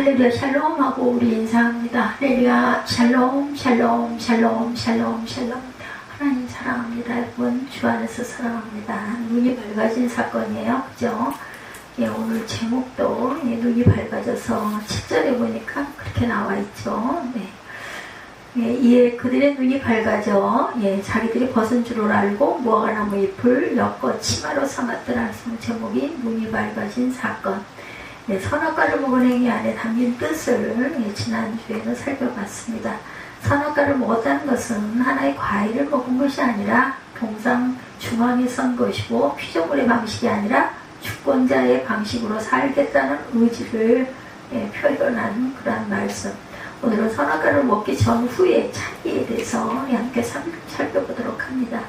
할렐루야 샬롬하고 우리 인사합니다. 할렐루야 샬롬 샬롬 샬롬 샬롬 샬롬. 하나님 사랑합니다. 여러분 주 안에서 사랑합니다. 눈이 밝아진 사건이에요. 그죠? 예, 오늘 제목도 예, 눈이 밝아져서 7절에 보니까 그렇게 나와 있죠. 네. 예, 그들의 눈이 밝아져 예, 자기들이 벗은 줄을 알고 무화과나무 잎을 엮어 치마로 삼았더라. 제목이 눈이 밝아진 사건. 예, 선악과를 먹은 행위 안에 담긴 뜻을 예, 지난주에는 살펴봤습니다. 선악과를 먹었다는 것은 하나의 과일을 먹은 것이 아니라 동상 중앙에 선 것이고 피조물의 방식이 아니라 주권자의 방식으로 살겠다는 의지를 예, 표현한 그러한 말씀. 오늘은 선악과를 먹기 전후의 차이에 대해서 함께 살펴보도록 합니다.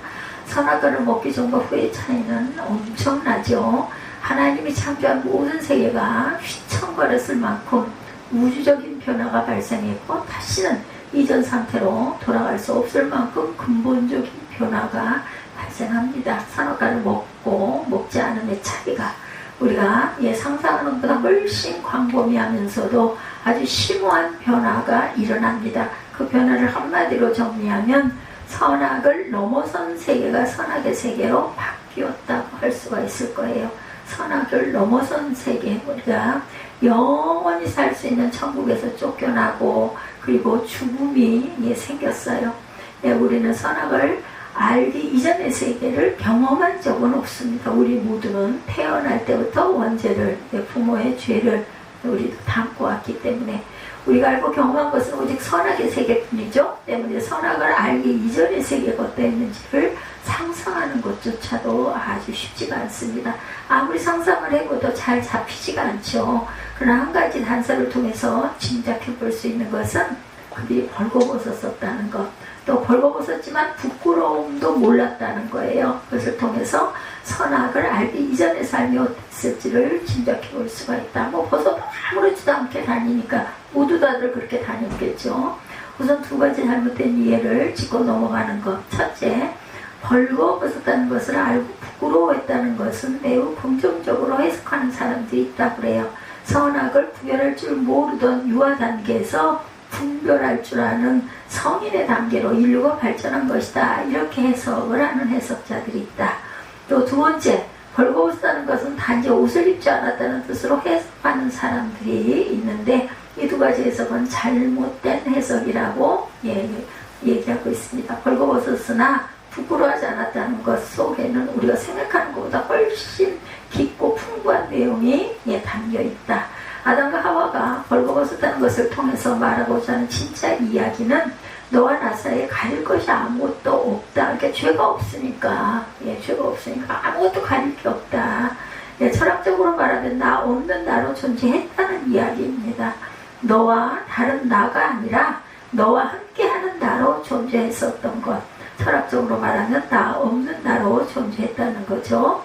선악과를 먹기 전과 후의 차이는 엄청나죠. 하나님이 창조한 모든 세계가 휘청거렸을 만큼 우주적인 변화가 발생했고 다시는 이전 상태로 돌아갈 수 없을 만큼 근본적인 변화가 발생합니다. 선악과를 먹고 먹지 않음의 차이가 우리가 상상하는 것보다 훨씬 광범위하면서도 아주 심오한 변화가 일어납니다. 그 변화를 한마디로 정리하면 선악을 넘어선 세계가 선악의 세계로 바뀌었다고 할 수가 있을 거예요. 선악을 넘어선 세계, 우리가 영원히 살 수 있는 천국에서 쫓겨나고 그리고 죽음이 생겼어요. 우리는 선악을 알기 이전의 세계를 경험한 적은 없습니다. 우리 모두는 태어날 때부터 원죄를, 부모의 죄를 우리도 담고 왔기 때문에 우리가 알고 경험한 것은 오직 선악의 세계뿐이죠. 때문에 선악을 알기 이전의 세계가 어떠했는지를 상상하는 것조차도 아주 쉽지가 않습니다. 아무리 상상을 해봐도 잘 잡히지가 않죠. 그러나 한 가지 단서를 통해서 짐작해 볼 수 있는 것은 그들이 벌거벗었었다는 것, 또 벌거벗었지만 부끄러움도 몰랐다는 거예요. 그것을 통해서 선악을 알기 이전의 삶이 어땠을지를 짐작해 볼 수가 있다. 벗어도 아무렇지도 않게 다니니까 모두 다들 그렇게 다녔겠죠. 우선 두 가지 잘못된 이해를 짚고 넘어가는 것. 첫째, 벌거벗었다는 것을 알고 부끄러워했다는 것은 매우 긍정적으로 해석하는 사람들이 있다고 그래요. 선악을 구별할 줄 모르던 유아 단계에서 분별할 줄 아는 성인의 단계로 인류가 발전한 것이다. 이렇게 해석을 하는 해석자들이 있다. 또 두 번째, 벌거벗었다는 것은 단지 옷을 입지 않았다는 뜻으로 해석하는 사람들이 있는데 이 두 가지 해석은 잘못된 해석이라고 얘기하고 있습니다. 벌거벗었으나 부끄러워하지 않았다는 것 속에는 우리가 생각하는 것보다 훨씬 깊고 풍부한 내용이 담겨 있다. 아담과 하와가 벌거벗었다는 것을 통해서 말하고자 하는 진짜 이야기는 너와 나 사이에 가릴 것이 아무것도 없다. 그러니까 죄가 없으니까, 죄가 없으니까 아무것도 가릴 게 없다. 철학적으로 말하면 나 없는 나로 존재했다는 이야기입니다. 너와 다른 나가 아니라 너와 함께하는 나로 존재했었던 것. 철학적으로 말하면 나 없는 나로 존재했다는 거죠.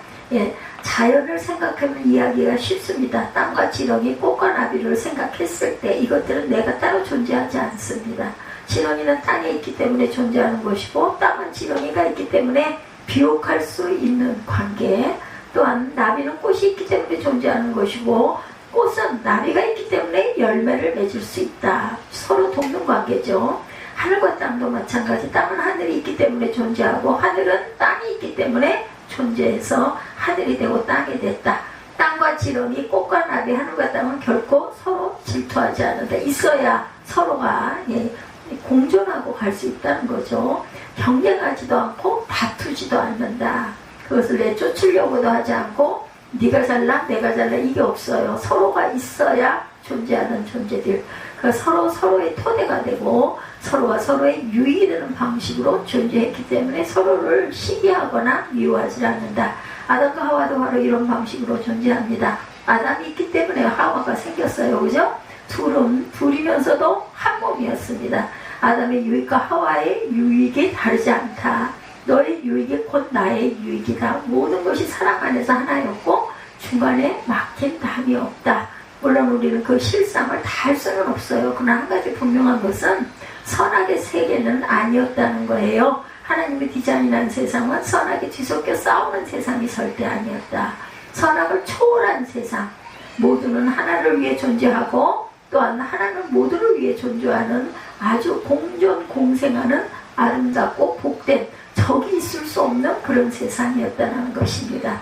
자연을 생각하면 이야기가 쉽습니다. 땅과 지렁이, 꽃과 나비를 생각했을 때 이것들은 내가 따로 존재하지 않습니다. 지렁이는 땅에 있기 때문에 존재하는 것이고 땅은 지렁이가 있기 때문에 비옥할 수 있는 관계, 또한 나비는 꽃이 있기 때문에 존재하는 것이고 꽃은 나비가 있기 때문에 열매를 맺을 수 있다. 서로 돕는 관계죠. 하늘과 땅도 마찬가지. 땅은 하늘이 있기 때문에 존재하고 하늘은 땅이 있기 때문에 존재해서 하늘이 되고 땅이 됐다. 땅과 지렁이, 꽃과 나비, 하늘과 땅은 결코 서로 질투하지 않는다. 있어야 서로가 공존하고 갈 수 있다는 거죠. 경쟁하지도 않고 다투지도 않는다. 그것을 내쫓으려고도 하지 않고 네가 잘나 내가 잘나 이게 없어요. 서로가 있어야 존재하는 존재들. 그러니까 서로의 토대가 되고 서로가 서로의 유익이 되는 방식으로 존재했기 때문에 서로를 시기하거나 미워하지 않는다. 아담과 하와도 바로 이런 방식으로 존재합니다. 아담이 있기 때문에 하와가 생겼어요. 그죠? 둘이면서도 한 몸이었습니다. 아담의 유익과 하와의 유익이 다르지 않다. 너의 유익이 곧 나의 유익이다. 모든 것이 사랑 안에서 하나였고 중간에 막힌 담이 없다. 물론 우리는 그 실상을 다 할 수는 없어요. 그러나 한 가지 분명한 것은 선악의 세계는 아니었다는 거예요. 하나님의 디자인한 세상은 선악이 뒤섞여 싸우는 세상이 절대 아니었다. 선악을 초월한 세상, 모두는 하나를 위해 존재하고 또한 하나님은 모두를 위해 존재하는 아주 공존공생하는 아름답고 복된 적이 있을 수 없는 그런 세상이었다는 것입니다.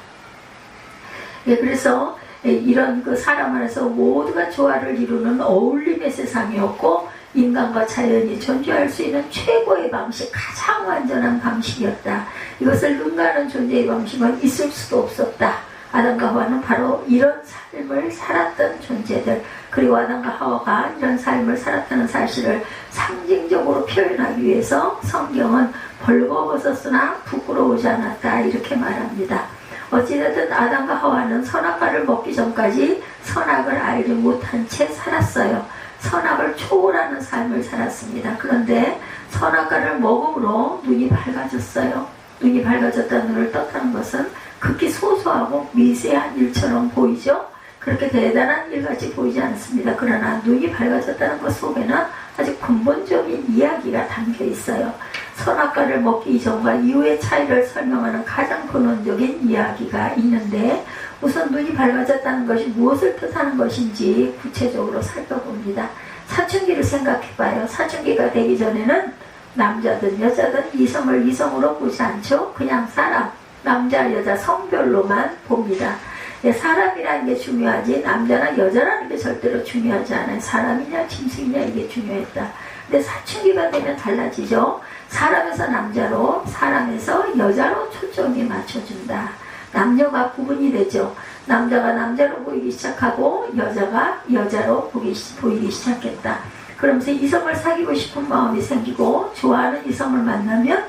예, 그래서 이런 그 사람 안에서 모두가 조화를 이루는 어울림의 세상이었고 인간과 자연이 존재할 수 있는 최고의 방식, 가장 완전한 방식이었다. 이것을 능가하는 존재의 방식은 있을 수도 없었다. 아담과 하와는 바로 이런 삶을 살았던 존재들, 그리고 아담과 하와가 이런 삶을 살았다는 사실을 상징적으로 표현하기 위해서 성경은 벌거벗었으나 부끄러우지 않았다 이렇게 말합니다. 어찌됐든 아담과 하와는 선악과를 먹기 전까지 선악을 알지 못한 채 살았어요. 선악을 초월하는 삶을 살았습니다. 그런데 선악과를 먹음으로 눈이 밝아졌어요. 눈이 밝아졌다는, 눈을 떴다는 것은 극히 소소하고 미세한 일처럼 보이죠. 그렇게 대단한 일같이 보이지 않습니다. 그러나 눈이 밝아졌다는 것 속에는 아주 근본적인 이야기가 담겨 있어요. 선악과를 먹기 이전과 이후의 차이를 설명하는 가장 근원적인 이야기가 있는데, 우선 눈이 밝아졌다는 것이 무엇을 뜻하는 것인지 구체적으로 살펴봅니다. 사춘기를 생각해봐요. 사춘기가 되기 전에는 남자든 여자든 이성을 이성으로 보지 않죠. 그냥 사람, 남자 여자 성별로만 봅니다. 사람이라는 게 중요하지 남자나 여자라는 게 절대로 중요하지 않아요. 사람이냐 짐승이냐 이게 중요했다. 근데 사춘기가 되면 달라지죠. 사람에서 남자로, 사람에서 여자로 초점이 맞춰준다. 남녀가 구분이 되죠. 남자가 남자로 보이기 시작하고 여자가 여자로 보이기 시작했다. 그러면서 이성을 사귀고 싶은 마음이 생기고 좋아하는 이성을 만나면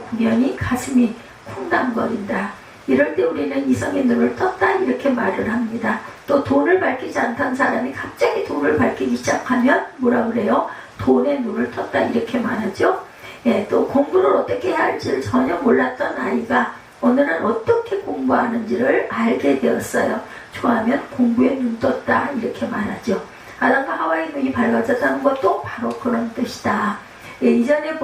구면이 가슴이 쿵당거린다. 이럴 때 우리는 이성의 눈을 떴다 이렇게 말을 합니다. 또 돈을 밝히지 않던 사람이 갑자기 돈을 밝히기 시작하면 뭐라 그래요? 돈의 눈을 떴다 이렇게 말하죠. 또 공부를 어떻게 해야 할지를 전혀 몰랐던 아이가 오늘은 어떻게 공부하는지를 알게 되었어요. 좋아하면 공부에 눈 떴다 이렇게 말하죠. 아담과 하와의 눈이 밝아졌다는 것도 바로 그런 뜻이다. 이전에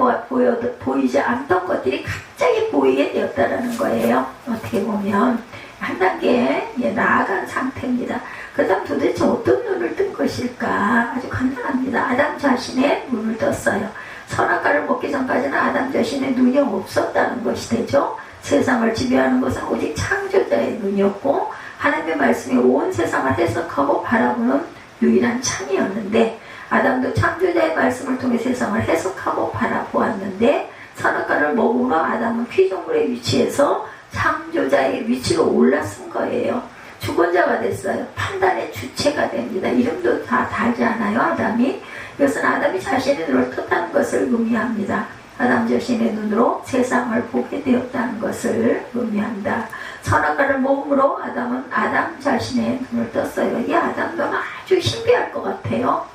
보이지 않던 것들이 갑자기 보이게 되었다는 거예요. 어떻게 보면 한 단계 나아간 상태입니다. 그 다음 도대체 어떤 눈을 뜬 것일까? 아주 간단합니다. 아담 자신의 눈을 떴어요. 선악과를 먹기 전까지는 아담 자신의 눈이 없었다는 것이 되죠. 세상을 지배하는 것은 오직 창조자의 눈이었고 하나님의 말씀이 온 세상을 해석하고 바라보는 유일한 창이었는데, 아담도 창조자의 말씀을 통해 세상을 해석하고 바라보았는데, 선악과를 먹음으로 아담은 피조물의 위치에서 창조자의 위치로 올라선 거예요. 주권자가 됐어요. 판단의 주체가 됩니다. 이름도 다 달지 않아요, 아담이. 이것은 아담이 자신의 눈을 떴다는 것을 의미합니다. 아담 자신의 눈으로 세상을 보게 되었다는 것을 의미한다. 선악과를 먹음으로 아담은 아담 자신의 눈을 떴어요. 이 아담도 아주 신비할 것 같아요.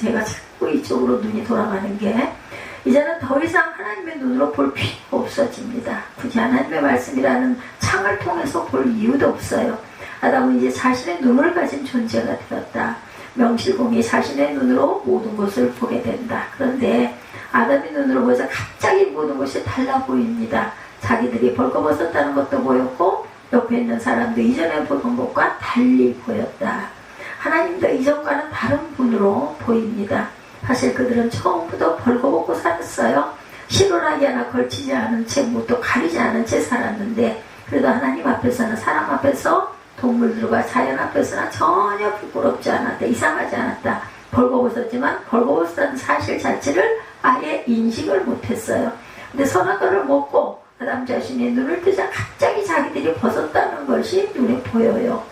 제가 자꾸 이쪽으로 눈이 돌아가는 게, 이제는 더 이상 하나님의 눈으로 볼 필요가 없어집니다. 굳이 하나님의 말씀이라는 창을 통해서 볼 이유도 없어요. 아담은 이제 자신의 눈을 가진 존재가 되었다. 명실공히 자신의 눈으로 모든 것을 보게 된다. 그런데 아담의 눈으로 보자 갑자기 모든 것이 달라 보입니다. 자기들이 벌거벗었다는 것도 보였고 옆에 있는 사람도 이전에 보던 것과 달리 보였다. 하나님도 이전과는 다른 분으로 보입니다. 사실 그들은 처음부터 벌거벗고 살았어요. 실오라기 하나 걸치지 않은 채, 또 가리지 않은 채 살았는데, 그래도 하나님 앞에서는, 사람 앞에서, 동물들과 자연 앞에서는 전혀 부끄럽지 않았다. 이상하지 않았다. 벌거벗었지만 벌거벗었다는 사실 자체를 아예 인식을 못했어요. 근데 선악과를 먹고 아담 자신의 눈을 뜨자 갑자기 자기들이 벗었다는 것이 눈에 보여요.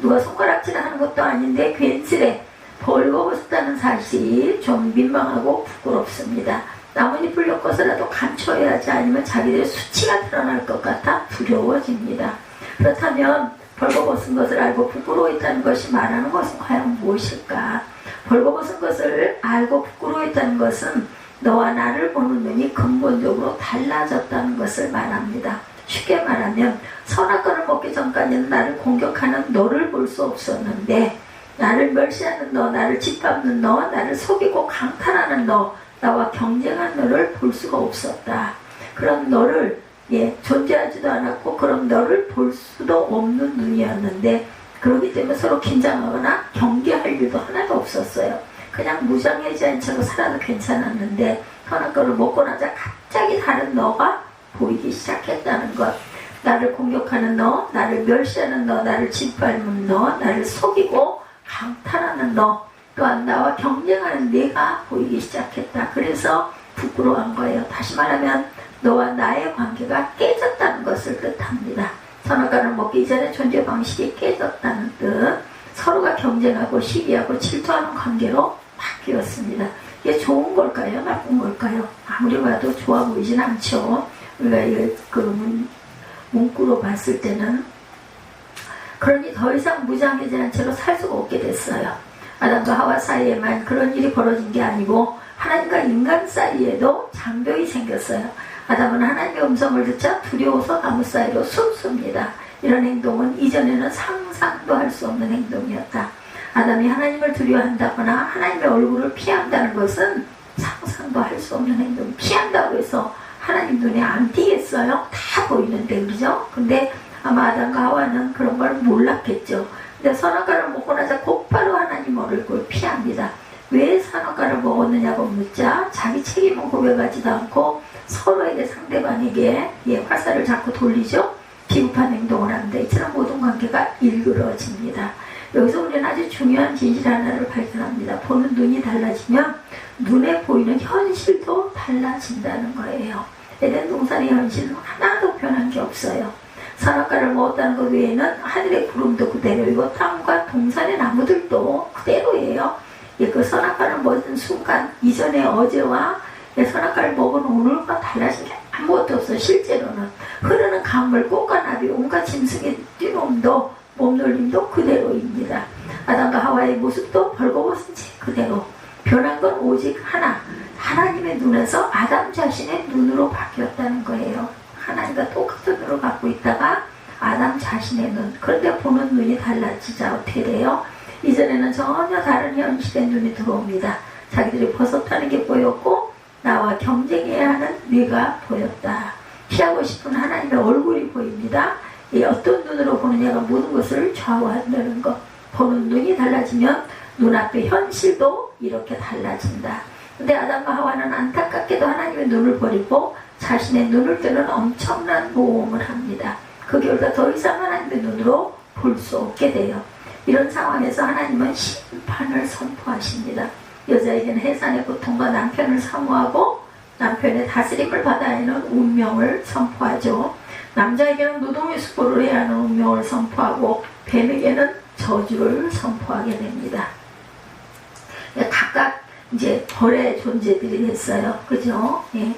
누가 손가락질을 하는 것도 아닌데 괜스레 벌거벗었다는 사실이 좀 민망하고 부끄럽습니다. 나뭇잎을 엮어서라도 감춰야 하지, 아니면 자기들의 수치가 드러날 것 같아 두려워집니다. 그렇다면 벌거벗은 것을 알고 부끄러워했다는 것이 말하는 것은 과연 무엇일까? 벌거벗은 것을 알고 부끄러워했다는 것은 너와 나를 보는 눈이 근본적으로 달라졌다는 것을 말합니다. 쉽게 말하면 선악과를 먹기 전까지는 나를 공격하는 너를 볼 수 없었는데, 나를 멸시하는 너, 나를 짓밟는 너, 나를 속이고 강탈하는 너, 나와 경쟁한 너를 볼 수가 없었다. 그런 너를 존재하지도 않았고 그런 너를 볼 수도 없는 눈이었는데, 그렇기 때문에 서로 긴장하거나 경계할 일도 하나도 없었어요. 그냥 무장해제한 채로 살아도 괜찮았는데 선악과를 먹고 나자 갑자기 다른 너가 보이기 시작했다는 것. 나를 공격하는 너, 나를 멸시하는 너, 나를 짓밟는 너, 나를 속이고 강탈하는 너, 또한 나와 경쟁하는 내가 보이기 시작했다. 그래서 부끄러워한 거예요. 다시 말하면 너와 나의 관계가 깨졌다는 것을 뜻합니다. 선악과를 먹기 전에 존재 방식이 깨졌다는 뜻. 서로가 경쟁하고 시기하고 질투하는 관계로 바뀌었습니다. 이게 좋은 걸까요? 나쁜 걸까요? 아무리 봐도 좋아 보이진 않죠. 우리가 문구로 봤을 때는. 그러니 더 이상 무장해제한 채로 살 수가 없게 됐어요. 아담과 하와 사이에만 그런 일이 벌어진 게 아니고 하나님과 인간 사이에도 장벽이 생겼어요. 아담은 하나님의 음성을 듣자 두려워서 나무 사이로 숨습니다. 이런 행동은 이전에는 상상도 할 수 없는 행동이었다. 아담이 하나님을 두려워한다거나 하나님의 얼굴을 피한다는 것은 상상도 할 수 없는 행동. 피한다고 해서 하나님 눈에 안 띄겠어요? 다 보이는데, 그죠? 근데 아마 아담과 하와는 그런 걸 몰랐겠죠. 근데 선악과를 먹고 나자 곧바로 하나님 얼굴을 피합니다. 왜 선악과를 먹었느냐고 묻자 자기 책임은 고백하지도 않고 서로에게 상대방에게 화살을 자꾸 돌리죠. 비겁한 행동을 합니다. 이처럼 모든 관계가 일그러집니다. 여기서 우리는 아주 중요한 진실 하나를 발견합니다. 보는 눈이 달라지면 눈에 보이는 현실도 달라진다는 거예요. 에덴 동산의 현실은 하나도 변한 게 없어요. 선악과를 먹었다는 것 외에는 하늘의 구름도 그대로이고 땅과 동산의 나무들도 그대로예요. 그 선악과를 먹은 순간 이전에 어제와 선악과를 먹은 오늘과 달라진 게 아무것도 없어요. 실제로는 흐르는 강물, 꽃과 나비, 온갖 짐승의 뛰노음도 몸놀림도 그대로입니다. 아담과 하와의 모습도 벌거벗은 채 그대로. 변한 건 오직 하나, 하나님의 눈에서 아담 자신의 눈으로 바뀌었다는 거예요. 하나님과 똑같은 눈을 갖고 있다가 아담 자신의 눈. 그런데 보는 눈이 달라지자 어떻게 돼요? 이전에는 전혀 다른 현실의 눈이 들어옵니다. 자기들이 벗었다는 게 보였고 나와 경쟁해야 하는 뇌가 보였다. 피하고 싶은 하나님의 얼굴이 보입니다. 어떤 눈으로 보느냐가 모든 것을 좌우한다는 것. 보는 눈이 달라지면 눈앞의 현실도 이렇게 달라진다. 근데 아담과 하와는 안타깝게도 하나님의 눈을 버리고 자신의 눈을 뜨는 엄청난 모험을 합니다. 그 결과 더 이상 하나님의 눈으로 볼 수 없게 돼요. 이런 상황에서 하나님은 심판을 선포하십니다. 여자에게는 해산의 고통과 남편을 사모하고 남편의 다스림을 받아야 하는 운명을 선포하죠. 남자에게는 노동의 수고를 해야 하는 운명을 선포하고 뱀에게는 저주를 선포하게 됩니다. 각각 이제 벌의 존재들이 됐어요. 그죠? 예.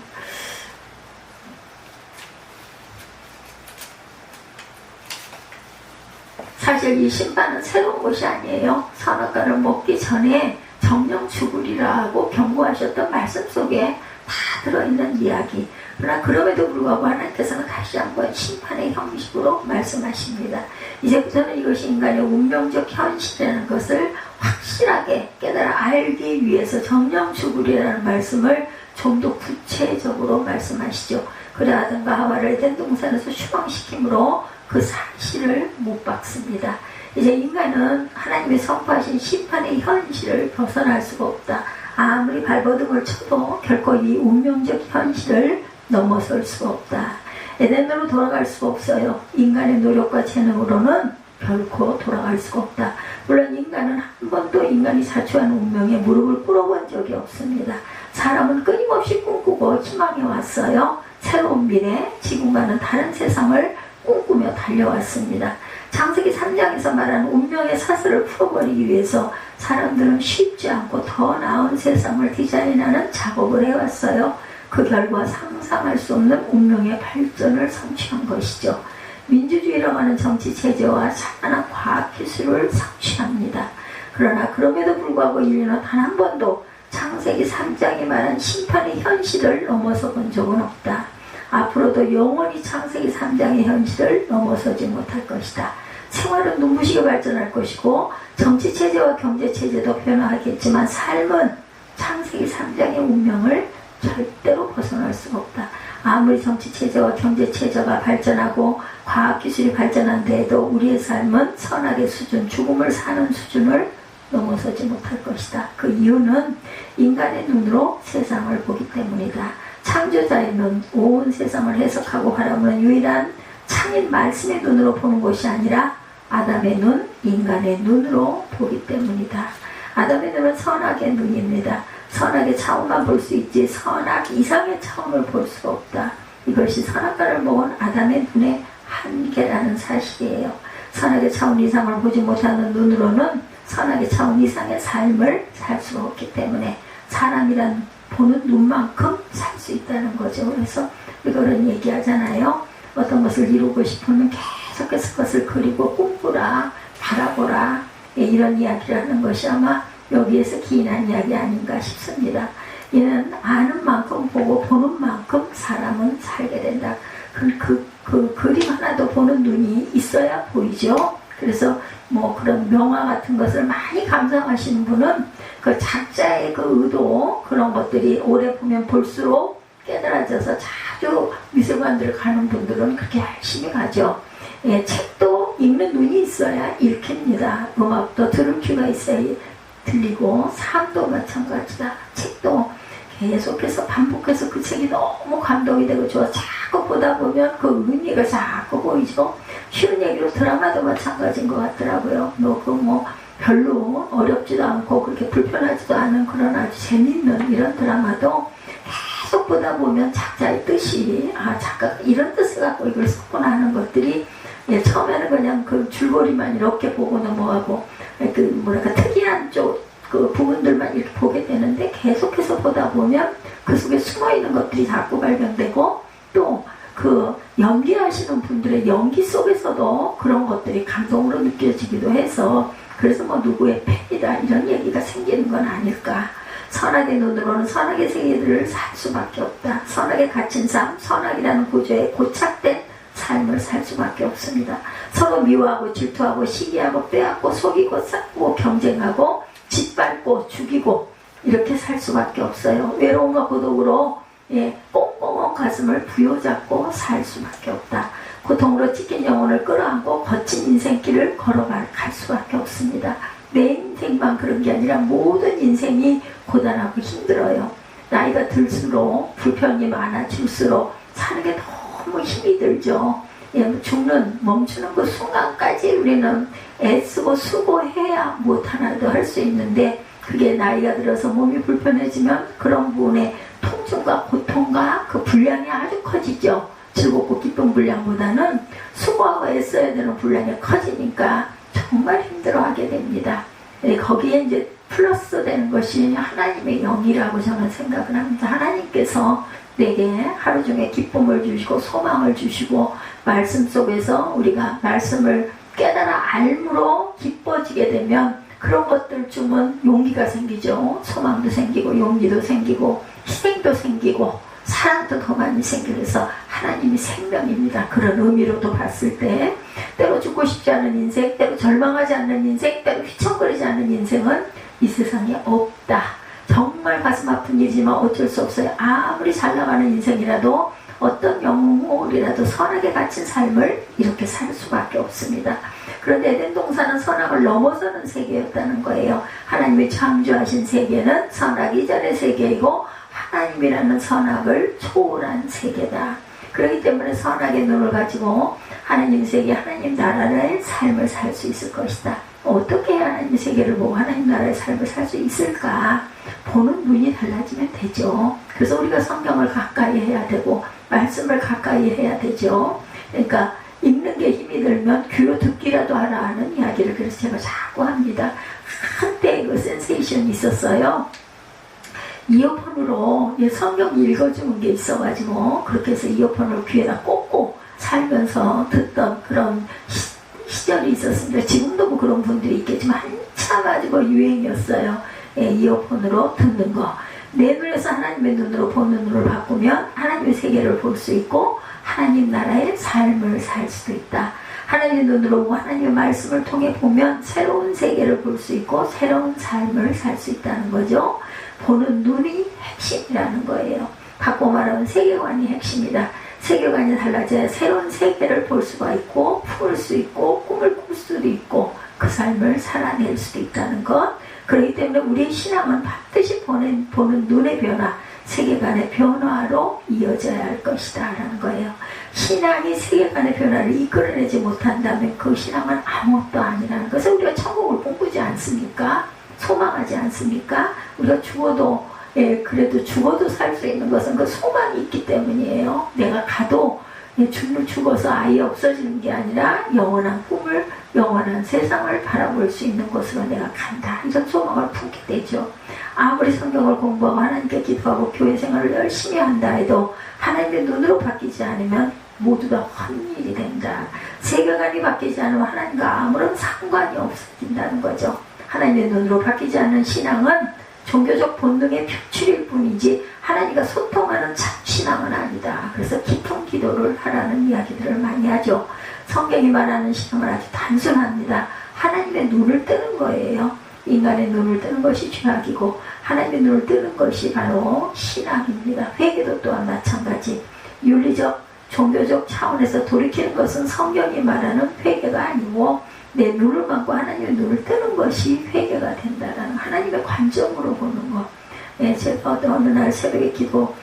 사실 이 심판은 새로운 것이 아니에요. 선악과를 먹기 전에 정령 죽으리라고 경고하셨던 말씀 속에 다 들어있는 이야기. 그러나 그럼에도 불구하고 하나님께서는 다시 한번 심판의 형식으로 말씀하십니다. 이제부터는 이것이 인간의 운명적 현실이라는 것을 확실하게 깨달아 알기 위해서 정령 죽으리라는 말씀을 좀 더 구체적으로 말씀하시죠. 그래 아담과 하와를 에덴 동산에서 추방시킴으로 그 사실을 못 박습니다. 이제 인간은 하나님이 선포하신 심판의 현실을 벗어날 수가 없다. 아무리 발버둥을 쳐도 결코 이 운명적 현실을 넘어설 수가 없다. 에덴으로 돌아갈 수가 없어요. 인간의 노력과 재능으로는 결코 돌아갈 수가 없다. 물론 인간은 한 번도 인간이 자초한 운명에 무릎을 꿇어본 적이 없습니다. 사람은 끊임없이 꿈꾸고 희망해 왔어요. 새로운 미래, 지금과는 다른 세상을 꿈꾸며 달려왔습니다. 창세기 3장에서 말하는 운명의 사슬을 풀어버리기 위해서 사람들은 쉽지 않고 더 나은 세상을 디자인하는 작업을 해왔어요. 그 결과 상상할 수 없는 운명의 발전을 성취한 것이죠. 민주주의라고 하는 정치체제와 찬란한 과학기술을 성취합니다. 그러나 그럼에도 불구하고 인류는 단 한 번도 창세기 3장이 말한 심판의 현실을 넘어서 본 적은 없다. 앞으로도 영원히 창세기 3장의 현실을 넘어서지 못할 것이다. 생활은 눈부시게 발전할 것이고 정치체제와 경제체제도 변화하겠지만 삶은 창세기 3장의 운명을 절대로 벗어날 수가 없다. 아무리 정치체제와 경제체제가 발전하고 과학기술이 발전한데도 우리의 삶은 선악의 수준, 죽음을 사는 수준을 넘어서지 못할 것이다. 그 이유는 인간의 눈으로 세상을 보기 때문이다. 창조자의 눈, 온 세상을 해석하고 바라보는 유일한 창인 말씀의 눈으로 보는 것이 아니라 아담의 눈, 인간의 눈으로 보기 때문이다. 아담의 눈은 선악의 눈입니다. 선악의 차원만 볼 수 있지 선악 이상의 차원을 볼 수가 없다. 이것이 선악과를 먹은 아담의 눈의 한계라는 사실이에요. 선악의 차원 이상을 보지 못하는 눈으로는 선악의 차원 이상의 삶을 살 수가 없기 때문에 사람이란 보는 눈만큼 살 수 있다는 거죠. 그래서 이거는 얘기하잖아요. 어떤 것을 이루고 싶으면 계속해서 그것을 그리고 꿈꾸라, 바라보라, 이런 이야기를 하는 것이 아마 여기에서 기인한 이야기 아닌가 싶습니다. 이는 아는 만큼 보고 보는 만큼 사람은 살게 된다. 그 그림 하나도 보는 눈이 있어야 보이죠. 그래서 뭐 그런 명화 같은 것을 많이 감상하시는 분은 그 작자의 그 의도 그런 것들이 오래 보면 볼수록 깨달아져서 자주 미술관들을 가는 분들은 그렇게 열심히 가죠. 예, 책도 읽는 눈이 있어야 읽힙니다. 음악도 들을 귀가 있어야 들리고 삶도 마찬가지다. 책도 계속해서 반복해서 그 책이 너무 감동이 되고 좋아 자꾸 보다 보면 그 의미가 자꾸 보이죠. 쉬운 얘기로 드라마도 마찬가지인 것 같더라고요. 뭐 별로 어렵지도 않고 그렇게 불편하지도 않은 그런 아주 재밌는 이런 드라마도 계속 보다 보면 작자의 뜻이 작가가 이런 뜻을 갖고 이걸 썼구나 하는 것들이 처음에는 그냥 그 줄거리만 이렇게 보고 넘어가고 특이한 그 부분들만 이렇게 보게 되는데 계속해서 보다 보면 그 속에 숨어있는 것들이 자꾸 발견되고 또 그 연기하시는 분들의 연기 속에서도 그런 것들이 감동으로 느껴지기도 해서 그래서 뭐 누구의 팬이다 이런 얘기가 생기는 건 아닐까. 선악의 눈으로는 선악의 세계들을 살 수밖에 없다. 선악에 갇힌 삶, 선악이라는 구조에 고착된 삶을 살 수밖에 없습니다. 서로 미워하고 질투하고 시기하고 빼앗고 속이고 쌓고 경쟁하고 짓밟고 죽이고 이렇게 살 수밖에 없어요. 외로움과 고독으로 꽁꽁한 가슴을 부여잡고 살 수밖에 없다. 고통으로 찢긴 영혼을 끌어안고 거친 인생길을 걸어갈 수밖에 없습니다. 내 인생만 그런 게 아니라 모든 인생이 고단하고 힘들어요. 나이가 들수록 불편이 많아질수록 사는 게 너무 힘이 들죠. 멈추는 그 순간까지 우리는 애쓰고 수고해야 못하나도 할 수 있는데 그게 나이가 들어서 몸이 불편해지면 그런 부분에 통증과 고통과 그 분량이 아주 커지죠. 즐겁고 기쁜 분량보다는 수고하고 애써야 되는 분량이 커지니까 정말 힘들어하게 됩니다. 거기에 이제 플러스 되는 것이 하나님의 영이라고 저는 생각을 합니다. 하나님께서 내게 하루 종일 기쁨을 주시고 소망을 주시고 말씀 속에서 우리가 말씀을 깨달아 알므로 기뻐지게 되면 그런 것들 주면 용기가 생기죠. 소망도 생기고 용기도 생기고 희생도 생기고 사랑도 더 많이 생기고 그래서 하나님이 생명입니다. 그런 의미로도 봤을 때 때로 죽고 싶지 않은 인생, 때로 절망하지 않는 인생, 때로 휘청거리지 않는 인생은 이 세상에 없다. 정말 가슴 아픈 일이지만 어쩔 수 없어요. 아무리 잘 나가는 인생이라도 어떤 영혼이라도 선악에 갇힌 삶을 이렇게 살 수밖에 없습니다. 그런데 에덴 동산은 선악을 넘어서는 세계였다는 거예요. 하나님이 창조하신 세계는 선악 이전의 세계이고 하나님이라는 선악을 초월한 세계다. 그렇기 때문에 선악의 눈을 가지고 하나님 세계, 하나님 나라의 삶을 살 수 있을 것이다. 어떻게 하나님 세계를 보고 하나님 나라의 삶을 살 수 있을까? 보는 눈이 달라지면 되죠. 그래서 우리가 성경을 가까이 해야 되고 말씀을 가까이 해야 되죠. 그러니까 읽는 게 힘이 들면 귀로 듣기라도 하라 하는 이야기를 그래서 제가 자꾸 합니다. 한때 그 센세이션이 있었어요. 이어폰으로 성경 읽어주는 게 있어가지고 그렇게 해서 이어폰을 귀에다 꽂고 살면서 듣던 그런 시절이 있었습니다. 지금도 뭐 그런 분들이 있겠지만 한참 가지고 유행이었어요. 이어폰으로 듣는 거. 내 눈에서 하나님의 눈으로 보는 눈을 바꾸면 하나님의 세계를 볼 수 있고 하나님 나라의 삶을 살 수도 있다. 하나님의 눈으로 하나님의 말씀을 통해 보면 새로운 세계를 볼 수 있고 새로운 삶을 살 수 있다는 거죠. 보는 눈이 핵심이라는 거예요. 바꿔 말하면 세계관이 핵심이다. 세계관이 달라져야 새로운 세계를 볼 수가 있고 품을 수 있고 꿈을 꿀 수도 있고 그 삶을 살아낼 수도 있다는 것. 그렇기 때문에 우리의 신앙은 반드시 보는 눈의 변화, 세계관의 변화로 이어져야 할 것이다 라는 거예요. 신앙이 세계관의 변화를 이끌어내지 못한다면 그 신앙은 아무것도 아니라는 것을 우리가 천국을 꿈꾸지 않습니까? 소망하지 않습니까? 우리가 죽어도 그래도 죽어도 살 수 있는 것은 그 소망이 있기 때문이에요. 내가 가도 죽어서 아예 없어지는 게 아니라 영원한 꿈을, 영원한 세상을 바라볼 수 있는 곳으로 내가 간다. 이런 소망을 품게 되죠. 아무리 성경을 공부하고 하나님께 기도하고 교회 생활을 열심히 한다 해도 하나님의 눈으로 바뀌지 않으면 모두 다 헛일이 된다. 세계관이 바뀌지 않으면 하나님과 아무런 상관이 없어진다는 거죠. 하나님의 눈으로 바뀌지 않는 신앙은 종교적 본능의 표출일 뿐이지 하나님과 소통하는 참 신앙은 아니다. 그래서 깊은 기도를 하라는 이야기들을 많이 하죠. 성경이 말하는 신앙은 아주 단순합니다. 하나님의 눈을 뜨는 거예요. 인간의 눈을 뜨는 것이 죄악이고 하나님의 눈을 뜨는 것이 바로 신앙입니다. 회개도 또한 마찬가지. 윤리적, 종교적 차원에서 돌이키는 것은 성경이 말하는 회개가 아니고 내 눈을 감고 하나님의 눈을 뜨는 것이 회개가 된다라는 하나님의 관점으로 보는 것. 제가 어느 날 새벽에 기도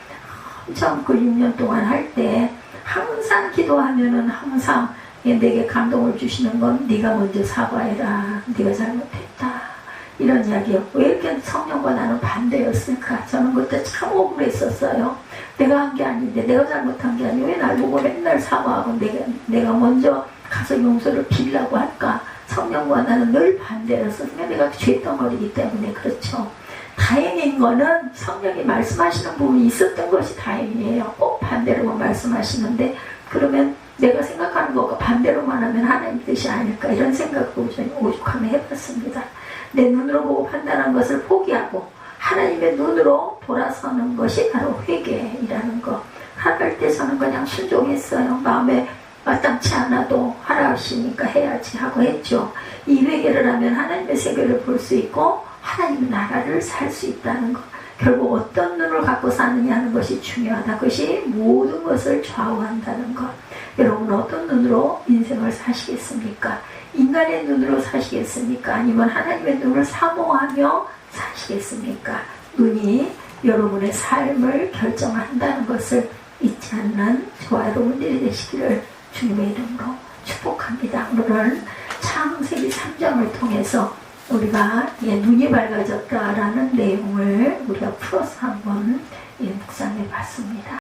엄청 그 6년 동안 할 때 항상 기도하면은 항상 내게 감동을 주시는 건 네가 먼저 사과해라. 네가 잘못했다. 이런 이야기요. 왜 이렇게 성령과 나는 반대였을까? 저는 그때 참 억울했었어요. 내가 한 게 아닌데, 내가 잘못한 게 아니고 왜 날 보고 맨날 사과하고 내가 먼저 가서 용서를 빌려고 할까? 성령과 나는 늘 반대였어. 내가 죄덩어리이기 때문에 그렇죠. 다행인 거는 성령이 말씀하시는 부분이 있었던 것이 다행이에요. 꼭 반대로만 말씀하시는데 그러면 내가 생각하는 것과 반대로만 하면 하나님 뜻이 아닐까 이런 생각을 오죽하면 해봤습니다. 내 눈으로 보고 판단한 것을 포기하고 하나님의 눈으로 돌아서는 것이 바로 회개이라는 거. 하랄 때 저는 그냥 순종했어요. 마음에 마땅치 않아도 하라 하시니까 해야지 하고 했죠. 이 회개를 하면 하나님의 세계를 볼 수 있고 하나님의 나라를 살 수 있다는 것. 결국 어떤 눈을 갖고 사느냐 하는 것이 중요하다. 그것이 모든 것을 좌우한다는 것. 여러분 어떤 눈으로 인생을 사시겠습니까? 인간의 눈으로 사시겠습니까? 아니면 하나님의 눈을 사모하며 사시겠습니까? 눈이 여러분의 삶을 결정한다는 것을 잊지 않는 저와 여러분들이 되시기를 주님의 이름으로 축복합니다. 오늘은 창세기 3장을 통해서 우리가 눈이 밝아졌다라는 내용을 우리가 풀어서 한번 묵상해 봤습니다.